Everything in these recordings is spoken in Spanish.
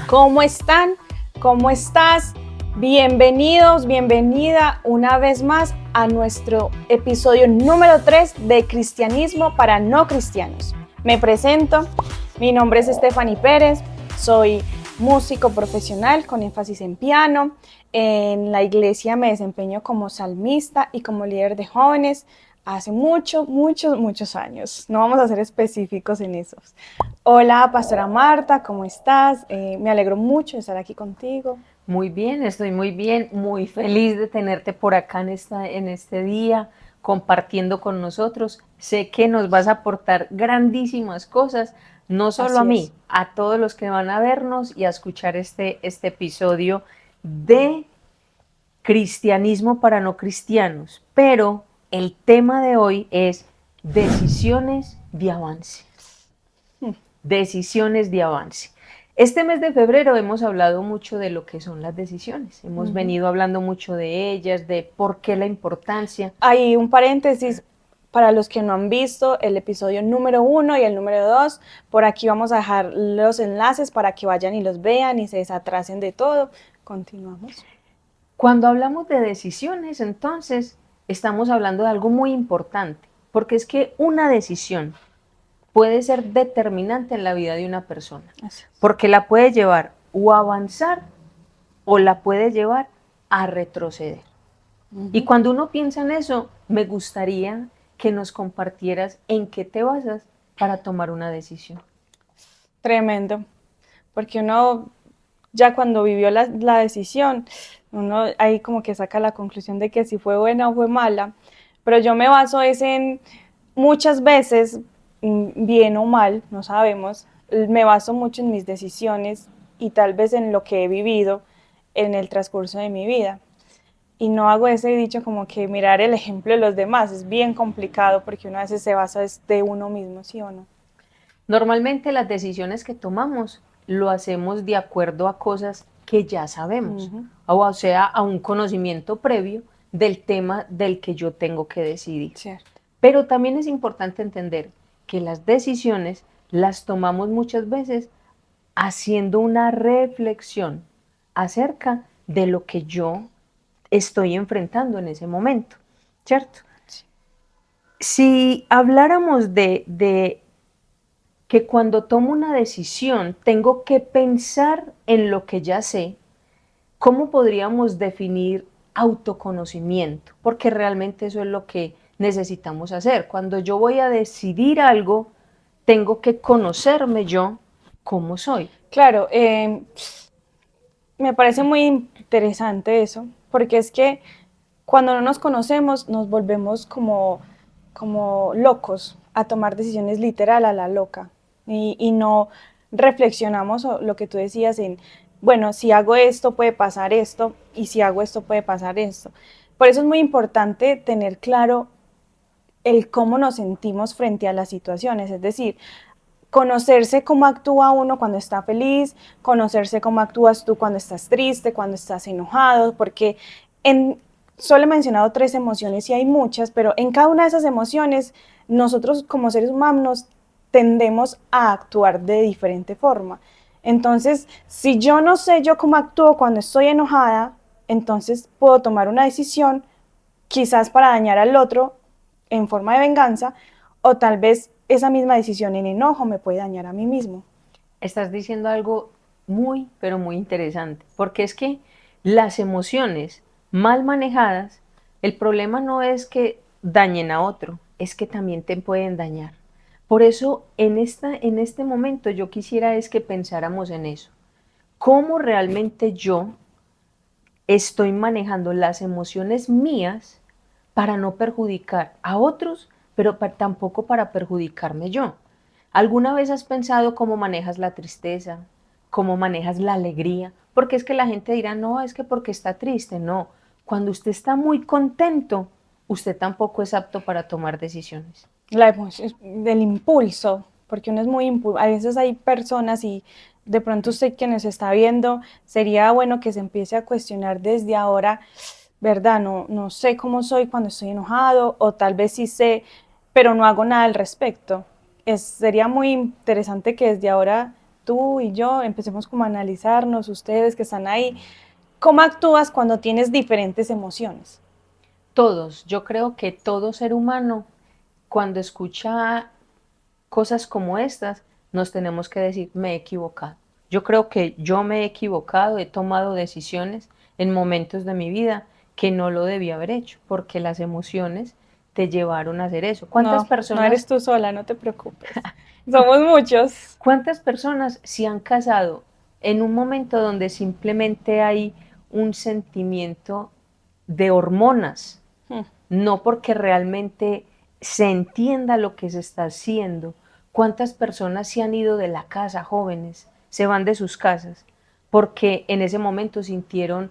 ¿Cómo están? ¿Cómo estás? Bienvenidos, bienvenida una vez más a nuestro episodio número 3 de Cristianismo para no cristianos. Me presento, mi nombre es Stephanie Pérez, soy músico profesional con énfasis en piano. En la iglesia me desempeño como salmista y como líder de jóvenes hace muchos años. No vamos a ser específicos en esos. Hola, Pastora Marta, ¿cómo estás? Me alegro mucho de estar aquí contigo. Muy bien, estoy muy bien, muy feliz de tenerte por acá en este día, compartiendo con nosotros. Sé que nos vas a aportar grandísimas cosas, no solo a Así mí, es. a todos los que van a vernos y a escuchar este episodio de Cristianismo para no cristianos. Pero el tema de hoy es decisiones de avance. Decisiones de avance. Este mes de febrero hemos hablado mucho de lo que son las decisiones. Hemos venido hablando mucho de ellas, de por qué la importancia. Hay un paréntesis para los que no han visto el episodio número 1 y el número 2. Por aquí vamos a dejar los enlaces para que vayan y los vean y se desatrasen de todo. Continuamos. Cuando hablamos de decisiones, entonces, estamos hablando de algo muy importante, porque es que una decisión puede ser determinante en la vida de una persona, porque la puede llevar o a avanzar o la puede llevar a retroceder. Y cuando uno piensa en eso, me gustaría que nos compartieras en qué te basas para tomar una decisión. Tremendo, porque uno ya cuando vivió la decisión, uno ahí como que saca la conclusión de que si fue buena o fue mala, pero yo me baso es en muchas veces, bien o mal, no sabemos, me baso mucho en mis decisiones y tal vez en lo que he vivido en el transcurso de mi vida. Y no hago ese dicho como que mirar el ejemplo de los demás, es bien complicado porque uno a veces se basa de uno mismo, ¿sí o no? Normalmente las decisiones que tomamos lo hacemos de acuerdo a cosas que ya sabemos, o sea, a un conocimiento previo del tema del que yo tengo que decidir. Cierto. Pero también es importante entender que las decisiones las tomamos muchas veces haciendo una reflexión acerca de lo que yo estoy enfrentando en ese momento, ¿cierto? Sí. Si habláramos de que cuando tomo una decisión tengo que pensar en lo que ya sé, ¿cómo podríamos definir autoconocimiento? Porque realmente eso es lo que necesitamos hacer. Cuando yo voy a decidir algo, tengo que conocerme yo cómo soy. Claro, me parece muy interesante eso, porque es que cuando no nos conocemos nos volvemos como locos a tomar decisiones literal a la loca y no reflexionamos lo que tú decías en, bueno, si hago esto puede pasar esto y si hago esto puede pasar esto. Por eso es muy importante tener claro el cómo nos sentimos frente a las situaciones, es decir, conocerse cómo actúa uno cuando está feliz, conocerse cómo actúas tú cuando estás triste, cuando estás enojado, porque solo he mencionado 3 emociones y hay muchas, pero en cada una de esas emociones nosotros como seres humanos tendemos a actuar de diferente forma. Entonces, si yo no sé yo cómo actúo cuando estoy enojada, entonces puedo tomar una decisión quizás para dañar al otro en forma de venganza, o tal vez esa misma decisión en enojo me puede dañar a mí mismo. Estás diciendo algo muy, pero muy interesante, porque es que las emociones mal manejadas, el problema no es que dañen a otro, es que también te pueden dañar. Por eso en este momento yo quisiera es que pensáramos en eso. ¿Cómo realmente yo estoy manejando las emociones mías para no perjudicar a otros, pero tampoco para perjudicarme yo? ¿Alguna vez has pensado cómo manejas la tristeza? ¿Cómo manejas la alegría? Porque es que la gente dirá, no, es que porque está triste. No, cuando usted está muy contento, usted tampoco es apto para tomar decisiones. La emoción, del impulso, porque uno es muy impulsivo. A veces hay personas y de pronto usted que nos está viendo, sería bueno que se empiece a cuestionar desde ahora, ¿verdad? No sé cómo soy cuando estoy enojado, o tal vez sí sé, pero no hago nada al respecto. Sería muy interesante que desde ahora tú y yo empecemos como a analizarnos, ustedes que están ahí, ¿cómo actúas cuando tienes diferentes emociones? Todos, yo creo que todo ser humano, cuando escucha cosas como estas, nos tenemos que decir, me he equivocado. Yo creo que yo me he equivocado, he tomado decisiones en momentos de mi vida que no lo debía haber hecho, porque las emociones te llevaron a hacer eso. No, no eres tú sola, no te preocupes. Somos muchos. ¿Cuántas personas se han casado en un momento donde simplemente hay un sentimiento de hormonas? Hmm. No porque realmente se entienda lo que se está haciendo. ¿Cuántas personas se han ido de la casa, jóvenes, se van de sus casas porque en ese momento sintieron,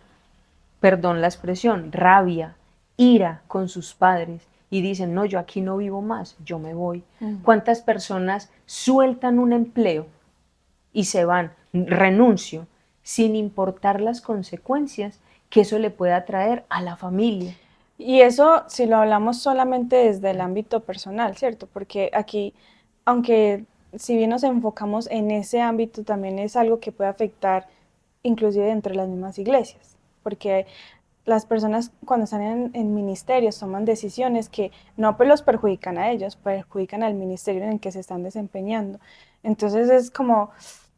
perdón la expresión, rabia, ira con sus padres y dicen, no, yo aquí no vivo más, yo me voy? ¿Cuántas personas sueltan un empleo y se van, renuncio, sin importar las consecuencias que eso le pueda traer a la familia? Y eso si lo hablamos solamente desde el ámbito personal, ¿cierto? Porque aquí, aunque si bien nos enfocamos en ese ámbito, también es algo que puede afectar inclusive dentro de las mismas iglesias, porque las personas cuando están en ministerios toman decisiones que no pues los perjudican a ellos, perjudican al ministerio en el que se están desempeñando. Entonces es como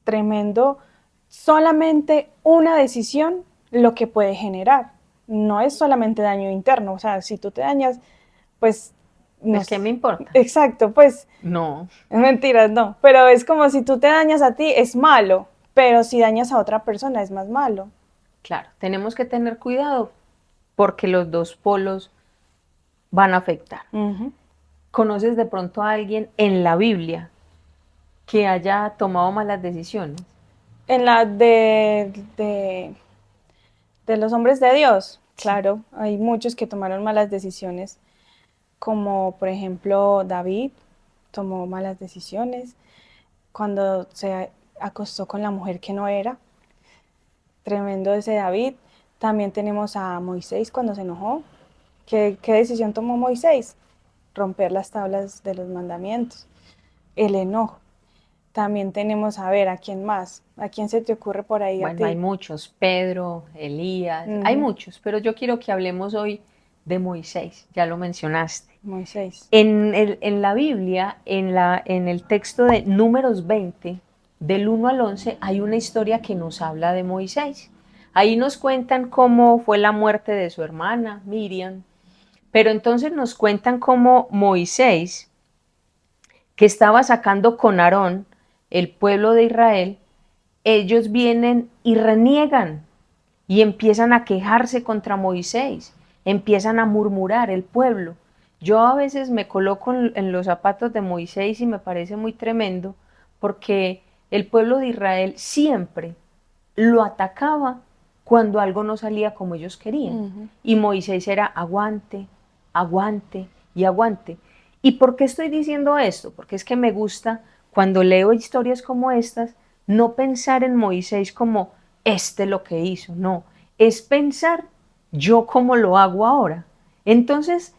tremendo solamente una decisión lo que puede generar. No es solamente daño interno, o sea, si tú te dañas, pues... No, ¿qué me importa? Exacto, pues... No. Mentiras, no. Pero es como si tú te dañas a ti, es malo, pero si dañas a otra persona es más malo. Claro, tenemos que tener cuidado porque los dos polos van a afectar. ¿Conoces de pronto a alguien en la Biblia que haya tomado malas decisiones? En la de los hombres de Dios, claro, hay muchos que tomaron malas decisiones, como por ejemplo David tomó malas decisiones cuando se acostó con la mujer que no era. Tremendo ese David. También tenemos a Moisés cuando se enojó. ¿Qué decisión tomó Moisés? Romper las tablas de los mandamientos. El enojo. También tenemos, a ver, ¿a quién más? ¿A quién se te ocurre por ahí a ti? Bueno, hay muchos, Pedro, Elías, hay muchos, pero yo quiero que hablemos hoy de Moisés, ya lo mencionaste. Moisés. En la Biblia, en el texto de Números 20, del 1 al 11, hay una historia que nos habla de Moisés. Ahí nos cuentan cómo fue la muerte de su hermana, Miriam, pero entonces nos cuentan cómo Moisés, que estaba sacando con Aarón el pueblo de Israel, ellos vienen y reniegan y empiezan a quejarse contra Moisés, empiezan a murmurar el pueblo. Yo a veces me coloco en los zapatos de Moisés y me parece muy tremendo porque el pueblo de Israel siempre lo atacaba cuando algo no salía como ellos querían. Y Moisés era aguante, aguante y aguante. ¿Y por qué estoy diciendo esto? Porque es que me gusta cuando leo historias como estas, no pensar en Moisés como lo que hizo, no, es pensar yo cómo lo hago ahora. Entonces,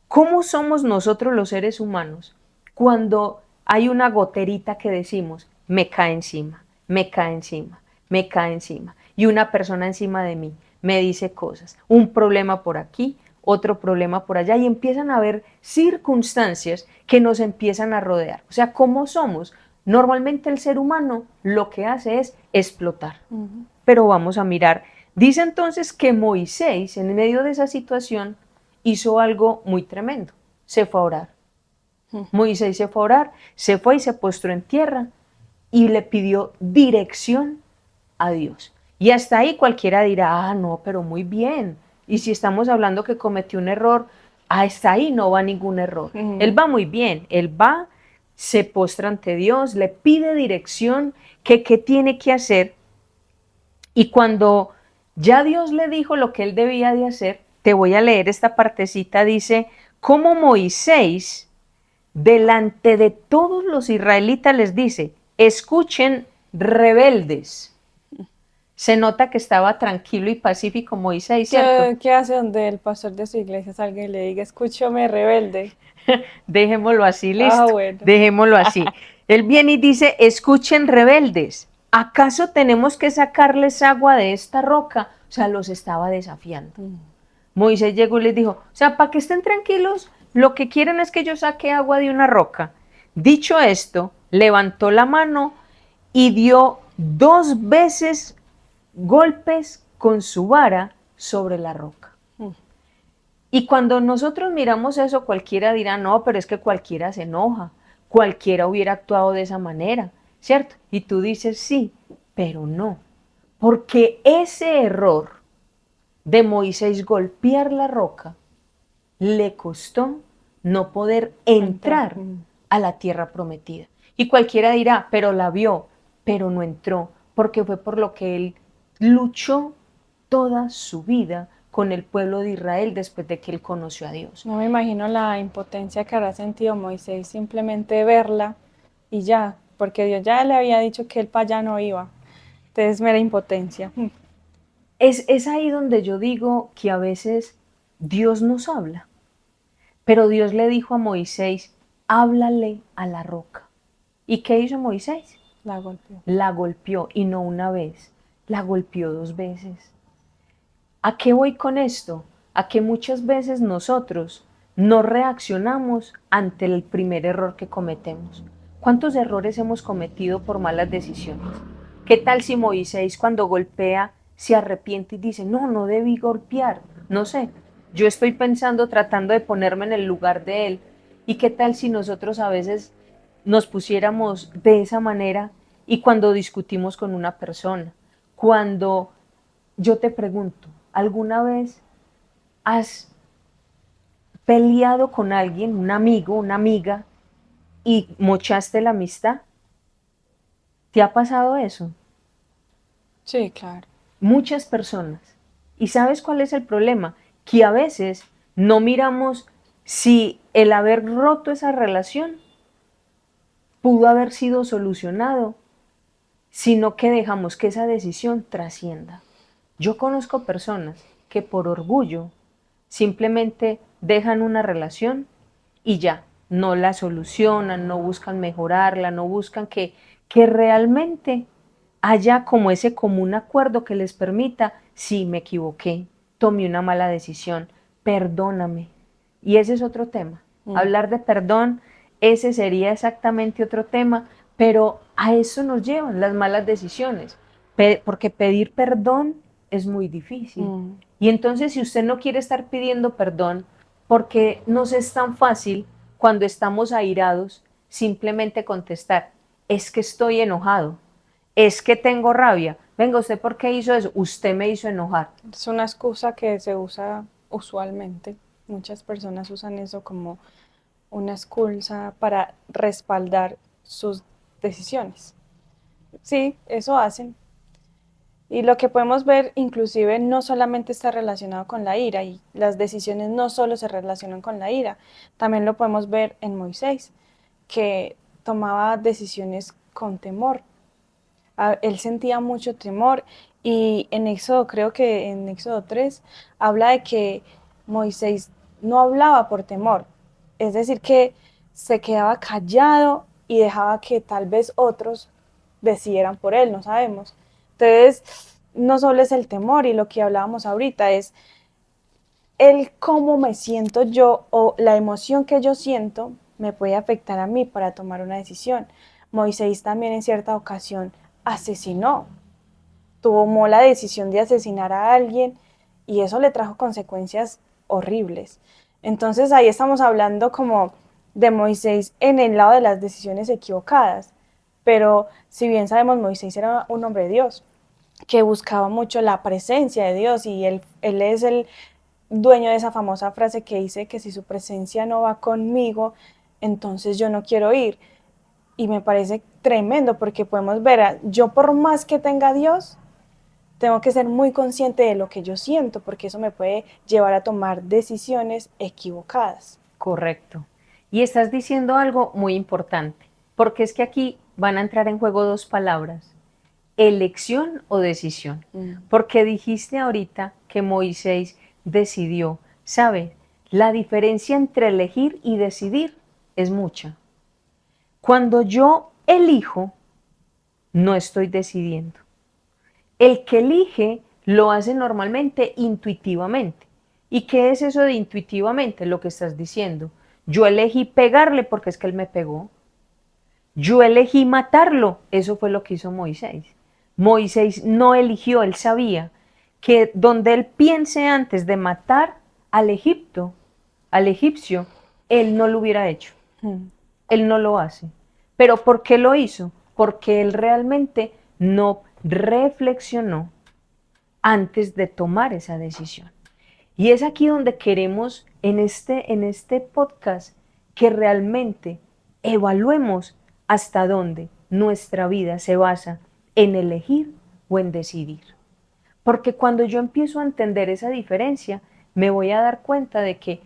¿cómo somos nosotros los seres humanos cuando hay una goterita que decimos, me cae encima, me cae encima, me cae encima, y una persona encima de mí me dice cosas, un problema por aquí, otro problema por allá, y empiezan a haber circunstancias que nos empiezan a rodear? O sea, ¿cómo somos? Normalmente el ser humano lo que hace es explotar. Pero vamos a mirar. Dice entonces que Moisés, en medio de esa situación, hizo algo muy tremendo. Se fue a orar. Moisés se fue a orar, se fue y se postró en tierra y le pidió dirección a Dios. Y hasta ahí cualquiera dirá, ah, no, pero muy bien. Y si estamos hablando que cometió un error, hasta ahí no va ningún error. Él va muy bien, él va, se postra ante Dios, le pide dirección, qué tiene que hacer. Y cuando ya Dios le dijo lo que él debía de hacer, te voy a leer esta partecita, dice, como Moisés, delante de todos los israelitas les dice, escuchen, rebeldes. Se nota que estaba tranquilo y pacífico Moisés, ¿cierto? ¿Qué hace donde el pastor de su iglesia salga y le diga, escúchame, rebelde? Dejémoslo así, listo. Bueno. Dejémoslo así. Él viene y dice, escuchen rebeldes, ¿acaso tenemos que sacarles agua de esta roca? O sea, los estaba desafiando. Moisés llegó y les dijo, o sea, para que estén tranquilos, lo que quieren es que yo saque agua de una roca. Dicho esto, levantó la mano y dio 2 veces golpes con su vara sobre la roca. Y cuando nosotros miramos eso, cualquiera dirá, no, pero es que cualquiera se enoja, cualquiera hubiera actuado de esa manera, ¿cierto? Y tú dices, sí, pero no, porque ese error de Moisés golpear la roca le costó no poder entrar a la tierra prometida. Y cualquiera dirá, pero la vio, pero no entró, porque fue por lo que él luchó toda su vida con el pueblo de Israel después de que él conoció a Dios. No me imagino la impotencia que habrá sentido Moisés simplemente verla y ya, porque Dios ya le había dicho que él para allá no iba. Entonces, mera impotencia. Es ahí donde yo digo que a veces Dios nos habla, pero Dios le dijo a Moisés, háblale a la roca. ¿Y qué hizo Moisés? La golpeó. La golpeó, y no una vez, la golpeó 2 veces. ¿A qué voy con esto? A que muchas veces nosotros no reaccionamos ante el primer error que cometemos. ¿Cuántos errores hemos cometido por malas decisiones? ¿Qué tal si Moisés cuando golpea se arrepiente y dice, no, no debí golpear? No sé, yo estoy pensando, tratando de ponerme en el lugar de él. ¿Y qué tal si nosotros a veces nos pusiéramos de esa manera y cuando discutimos con una persona, cuando yo te pregunto, ¿alguna vez has peleado con alguien, un amigo, una amiga, y mochaste la amistad? ¿Te ha pasado eso? Sí, claro. Muchas personas. ¿Y sabes cuál es el problema? Que a veces no miramos si el haber roto esa relación pudo haber sido solucionado, sino que dejamos que esa decisión trascienda. Yo conozco personas que por orgullo simplemente dejan una relación y ya, no la solucionan, no buscan mejorarla, no buscan que realmente haya como ese común acuerdo que les permita, sí, me equivoqué, tomé una mala decisión, perdóname. Y ese es otro tema. Hablar de perdón, ese sería exactamente otro tema, pero a eso nos llevan las malas decisiones, porque pedir perdón es muy difícil. Y entonces, si usted no quiere estar pidiendo perdón, porque nos es tan fácil cuando estamos airados simplemente contestar, es que estoy enojado, es que tengo rabia. Venga, ¿usted por qué hizo eso? Usted me hizo enojar. Es una excusa que se usa usualmente. Muchas personas usan eso como una excusa para respaldar sus decisiones. Sí, eso hacen. Y lo que podemos ver inclusive no solamente está relacionado con la ira, y las decisiones no solo se relacionan con la ira, también lo podemos ver en Moisés, que tomaba decisiones con temor. Él sentía mucho temor y en Éxodo, creo que en Éxodo 3, habla de que Moisés no hablaba por temor, es decir, que se quedaba callado y dejaba que tal vez otros decidieran por él, no sabemos. Entonces, no solo es el temor y lo que hablábamos ahorita, es el cómo me siento yo o la emoción que yo siento me puede afectar a mí para tomar una decisión. Moisés también en cierta ocasión asesinó, tomó la decisión de asesinar a alguien y eso le trajo consecuencias horribles. Entonces ahí estamos hablando como de Moisés en el lado de las decisiones equivocadas, pero si bien sabemos Moisés era un hombre de Dios, que buscaba mucho la presencia de Dios y él es el dueño de esa famosa frase que dice que si su presencia no va conmigo, entonces yo no quiero ir. Y me parece tremendo porque podemos ver, yo por más que tenga a Dios, tengo que ser muy consciente de lo que yo siento porque eso me puede llevar a tomar decisiones equivocadas. Correcto. Y estás diciendo algo muy importante, porque es que aquí van a entrar en juego 2 palabras, elección o decisión. Porque dijiste ahorita que Moisés decidió, ¿sabe? La diferencia entre elegir y decidir es mucha. Cuando yo elijo, no estoy decidiendo. El que elige lo hace normalmente intuitivamente. ¿Y qué es eso de intuitivamente? Lo que estás diciendo. Yo elegí pegarle porque es que él me pegó. Yo elegí matarlo. Eso fue lo que hizo Moisés. Moisés no eligió, él sabía que donde él piense antes de matar al egipcio, él no lo hubiera hecho. Él no lo hace. ¿Pero por qué lo hizo? Porque él realmente no reflexionó antes de tomar esa decisión. Y es aquí donde queremos en este podcast que realmente evaluemos hasta dónde nuestra vida se basa en elegir o en decidir. Porque cuando yo empiezo a entender esa diferencia, me voy a dar cuenta de que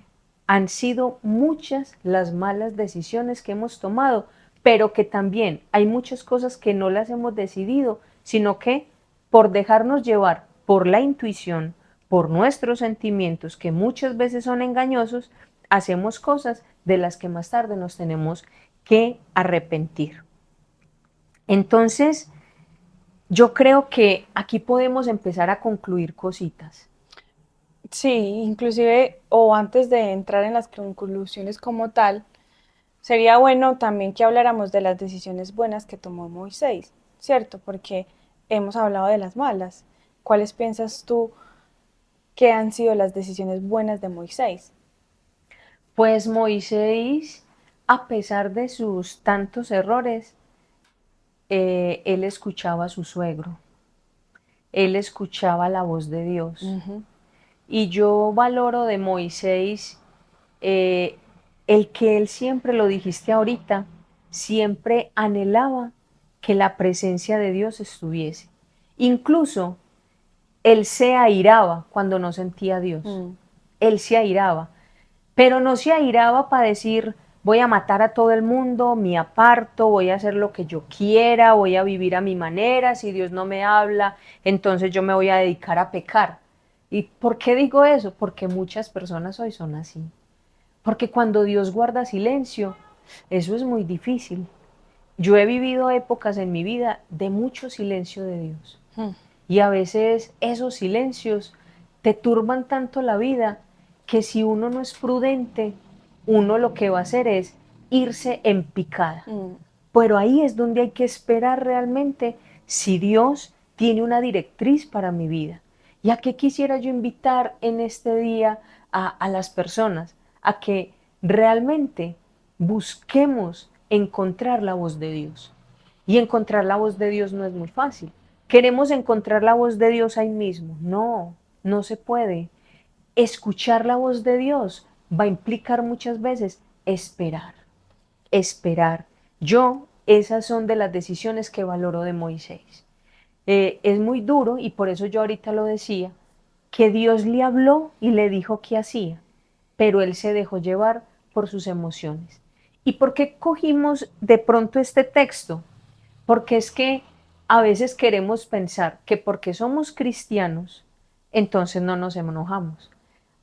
han sido muchas las malas decisiones que hemos tomado, pero que también hay muchas cosas que no las hemos decidido, sino que por dejarnos llevar por la intuición, por nuestros sentimientos, que muchas veces son engañosos, hacemos cosas de las que más tarde nos tenemos que arrepentir. Entonces, yo creo que aquí podemos empezar a concluir cositas. Sí, inclusive, o antes de entrar en las conclusiones como tal, sería bueno también que habláramos de las decisiones buenas que tomó Moisés, ¿cierto? Porque hemos hablado de las malas. ¿Cuáles piensas tú que han sido las decisiones buenas de Moisés? Pues Moisés, a pesar de sus tantos errores, él escuchaba a su suegro, él escuchaba la voz de Dios. Y yo valoro de Moisés eh, el que él siempre, lo dijiste ahorita, siempre anhelaba que la presencia de Dios estuviese. Incluso él se airaba cuando no sentía a Dios. Él se airaba, pero no se airaba para decir, voy a matar a todo el mundo, me aparto, voy a hacer lo que yo quiera, voy a vivir a mi manera, si Dios no me habla, entonces yo me voy a dedicar a pecar. ¿Y por qué digo eso? Porque muchas personas hoy son así. Porque cuando Dios guarda silencio, eso es muy difícil. Yo he vivido épocas en mi vida de mucho silencio de Dios. Y a veces esos silencios te turban tanto la vida que si uno no es prudente, uno lo que va a hacer es irse en picada. Pero ahí es donde hay que esperar realmente si Dios tiene una directriz para mi vida. ¿Y a qué quisiera yo invitar en este día a las personas? A que realmente busquemos encontrar la voz de Dios. Y encontrar la voz de Dios no es muy fácil. ¿Queremos encontrar la voz de Dios ahí mismo? No, no se puede. Escuchar la voz de Dios va a implicar muchas veces esperar, esperar. Esas son de las decisiones que valoro de Moisés. Es muy duro y por eso yo ahorita lo decía, que Dios le habló y le dijo qué hacía, pero él se dejó llevar por sus emociones. ¿Y por qué cogimos de pronto este texto? Porque es que a veces queremos pensar que porque somos cristianos, entonces no nos enojamos.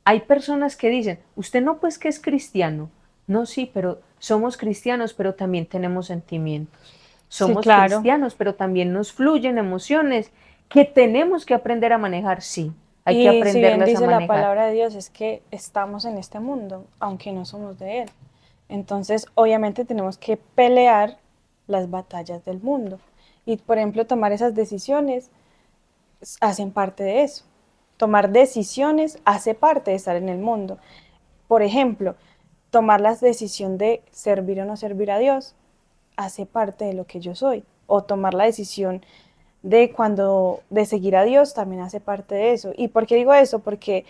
Hay personas que dicen, usted no pues que es cristiano. No, sí, pero somos cristianos, pero también tenemos sentimientos. Sí, Somos claro. cristianos, pero también nos fluyen emociones que tenemos que aprender a manejar, sí. Hay que Y si bien aprenderlas a dice la manejar. palabra de Dios, es que estamos en este mundo, aunque no somos de él. Entonces, obviamente tenemos que pelear las batallas del mundo. Y, por ejemplo, tomar esas decisiones hacen parte de eso. Tomar decisiones hace parte de estar en el mundo. Por ejemplo, tomar la decisión de servir o no servir a Dios hace parte de lo que yo soy. O tomar la decisión de seguir a Dios también hace parte de eso. ¿Y por qué digo eso? Porque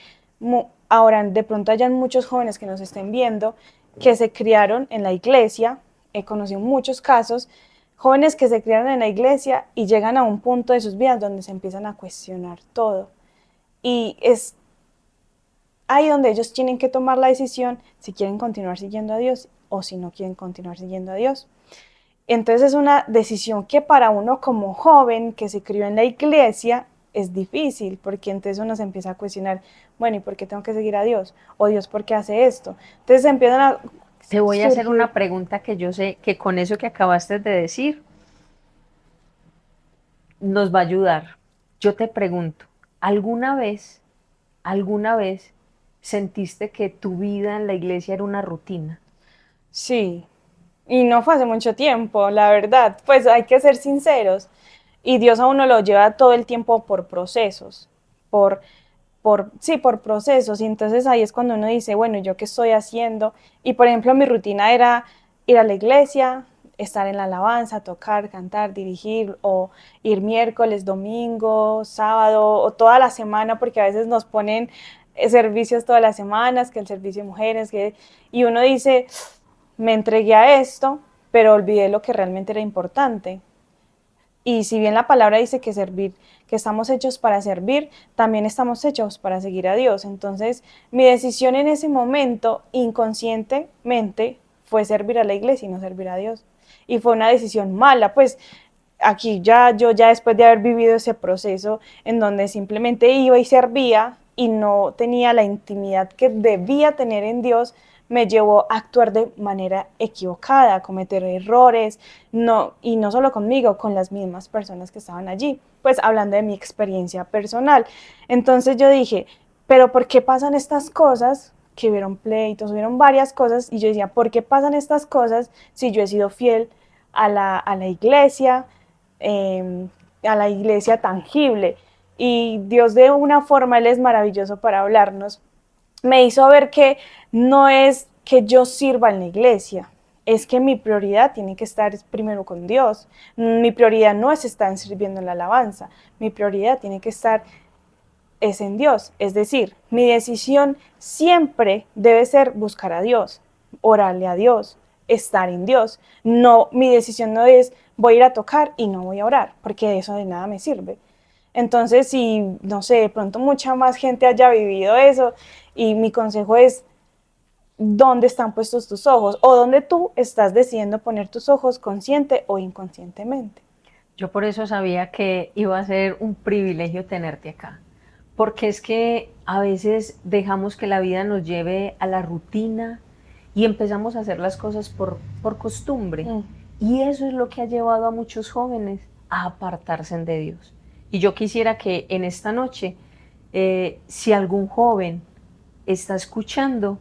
ahora de pronto hayan muchos jóvenes que nos estén viendo que se criaron en la iglesia. He conocido muchos casos, jóvenes que se criaron en la iglesia y llegan a un punto de sus vidas donde se empiezan a cuestionar todo. Y es ahí donde ellos tienen que tomar la decisión si quieren continuar siguiendo a Dios o si no quieren continuar siguiendo a Dios. Entonces es una decisión que para uno como joven que se crió en la iglesia es difícil, porque entonces uno se empieza a cuestionar, bueno, ¿y por qué tengo que seguir a Dios? O Dios, ¿por qué hace esto? Entonces Te voy a hacer surgir. una pregunta que yo sé que con eso que acabaste de decir nos va a ayudar. Yo te pregunto, alguna vez sentiste que tu vida en la iglesia era una rutina? Sí, y no fue hace mucho tiempo, la verdad, pues hay que ser sinceros. Y Dios a uno lo lleva todo el tiempo por procesos, por, sí, por procesos. Y entonces ahí es cuando uno dice, bueno, ¿yo qué estoy haciendo? Y por ejemplo, mi rutina era ir a la iglesia, estar en la alabanza, tocar, cantar, dirigir, o ir miércoles, domingo, sábado, o toda la semana, porque a veces nos ponen servicios todas las semanas, que el servicio de mujeres, y uno dice, me entregué a esto, pero olvidé lo que realmente era importante. Y si bien la palabra dice que servir, que estamos hechos para servir, también estamos hechos para seguir a Dios. Entonces, mi decisión en ese momento, inconscientemente, fue servir a la iglesia y no servir a Dios. Y fue una decisión mala, pues aquí yo ya después de haber vivido ese proceso en donde simplemente iba y servía y no tenía la intimidad que debía tener en Dios, me llevó a actuar de manera equivocada, a cometer errores, no, y no solo conmigo, con las mismas personas que estaban allí, pues hablando de mi experiencia personal. Entonces yo dije, pero ¿por qué pasan estas cosas? Que hubieron pleitos, hubieron varias cosas, y yo decía, ¿por qué pasan estas cosas si yo he sido fiel a la iglesia, eh, a la iglesia tangible? Y Dios de una forma, Él es maravilloso para hablarnos, me hizo ver que no es que yo sirva en la iglesia, es que mi prioridad tiene que estar primero con Dios. Mi prioridad no es estar sirviendo en la alabanza, mi prioridad tiene que estar es en Dios. Es decir, mi decisión siempre debe ser buscar a Dios, orarle a Dios, estar en Dios. No, mi decisión no es voy a ir a tocar y no voy a orar, porque eso de nada me sirve. Entonces, si, no sé, de pronto mucha más gente haya vivido eso, y mi consejo es, ¿dónde están puestos tus ojos? O dónde tú estás decidiendo poner tus ojos consciente o inconscientemente. Yo por eso sabía que iba a ser un privilegio tenerte acá, porque es que a veces dejamos que la vida nos lleve a la rutina y empezamos a hacer las cosas por costumbre. Mm. Y eso es lo que ha llevado a muchos jóvenes a apartarse de Dios. Y yo quisiera que en esta noche, si algún joven está escuchando,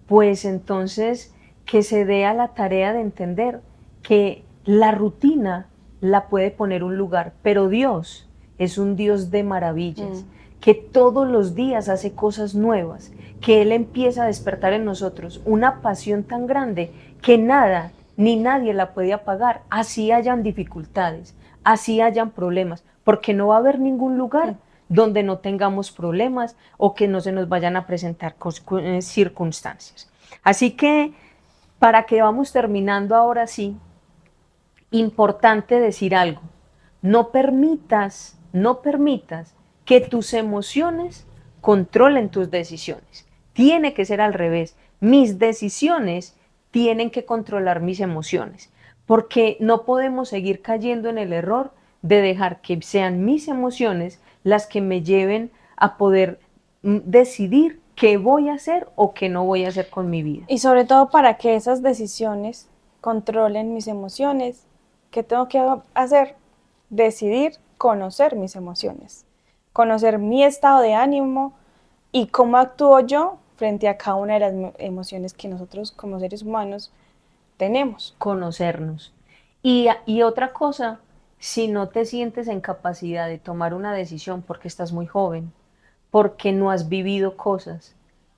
pues entonces que se dé a la tarea de entender que la rutina la puede poner un lugar, pero Dios es un Dios de maravillas, que todos los días hace cosas nuevas, que Él empieza a despertar en nosotros una pasión tan grande que nada ni nadie la puede apagar, así hayan dificultades, así hayan problemas, porque no va a haber ningún lugar donde no tengamos problemas o que no se nos vayan a presentar circunstancias. Así que, para que vamos terminando ahora sí, importante decir algo, no permitas que tus emociones controlen tus decisiones. Tiene que ser al revés. Mis decisiones tienen que controlar mis emociones, porque no podemos seguir cayendo en el error de dejar que sean mis emociones las que me lleven a poder decidir qué voy a hacer o qué no voy a hacer con mi vida. Y sobre todo para que esas decisiones controlen mis emociones, ¿qué tengo que hacer? Decidir conocer mis emociones, conocer mi estado de ánimo y cómo actúo yo frente a cada una de las emociones que nosotros como seres humanos tenemos. Conocernos. Y otra cosa, si no te sientes en capacidad de tomar una decisión porque estás muy joven, porque no has vivido cosas,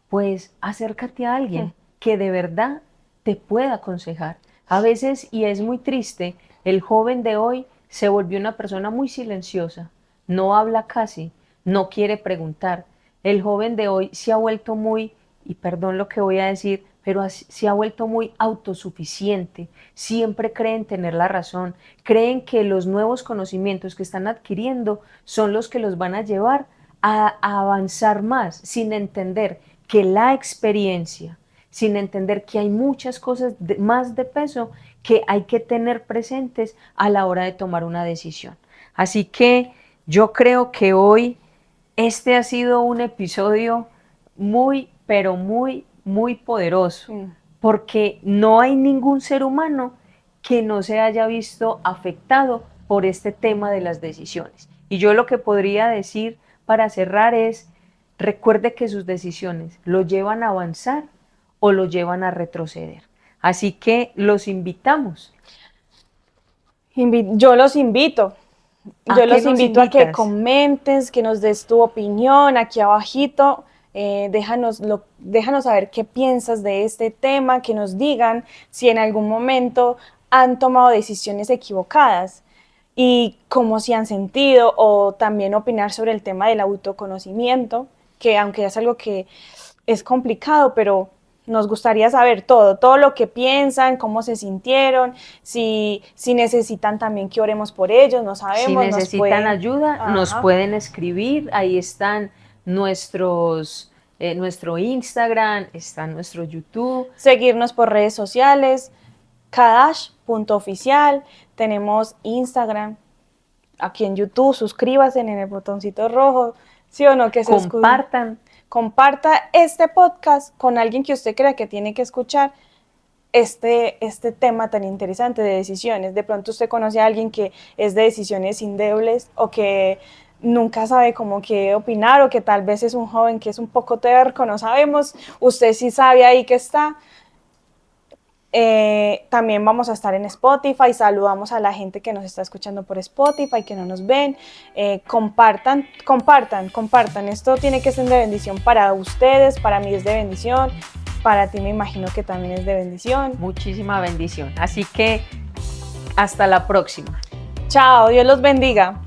pues acércate a alguien que de verdad te pueda aconsejar. A veces, y es muy triste, el joven de hoy se volvió una persona muy silenciosa, no habla casi, no quiere preguntar. El joven de hoy se ha vuelto muy, y perdón lo que voy a decir, pero se ha vuelto muy autosuficiente, siempre creen tener la razón, creen que los nuevos conocimientos que están adquiriendo son los que los van a llevar a avanzar más, sin entender que la experiencia, sin entender que hay muchas cosas más de peso que hay que tener presentes a la hora de tomar una decisión. Así que yo creo que hoy este ha sido un episodio muy, pero muy, muy poderoso, porque no hay ningún ser humano que no se haya visto afectado por este tema de las decisiones. Y yo lo que podría decir para cerrar es, recuerde que sus decisiones lo llevan a avanzar o lo llevan a retroceder. Así que los invitamos. Yo los invito. ¿A Yo qué los nos invito a que invitas? comentes, que nos des tu opinión aquí abajito. Déjanos saber qué piensas de este tema, que nos digan si en algún momento han tomado decisiones equivocadas y cómo se han sentido, o también opinar sobre el tema del autoconocimiento, que aunque es algo que es complicado, pero nos gustaría saber todo lo que piensan, cómo se sintieron, si necesitan también que oremos por ellos, no Si sabemos, nos necesitan pueden... ayuda, nos Ajá. pueden escribir. Ahí están nuestro Instagram, está nuestro YouTube. Seguirnos por redes sociales, kadash.oficial, tenemos Instagram, aquí en YouTube, suscríbanse en el botoncito rojo, ¿sí o no? Compartan. Comparta este podcast con alguien que usted crea que tiene que escuchar este tema tan interesante de decisiones. De pronto usted conoce a alguien que es de decisiones indelebles o que nunca sabe cómo qué opinar, o que tal vez es un joven que es un poco terco, no sabemos. Usted sí sabe ahí que está. También vamos a estar en Spotify. Saludamos a la gente que nos está escuchando por Spotify, que no nos ven. Compartan. Esto tiene que ser de bendición para ustedes, para mí es de bendición, para ti me imagino que también es de bendición. Muchísima bendición. Así que hasta la próxima. Chao, Dios los bendiga.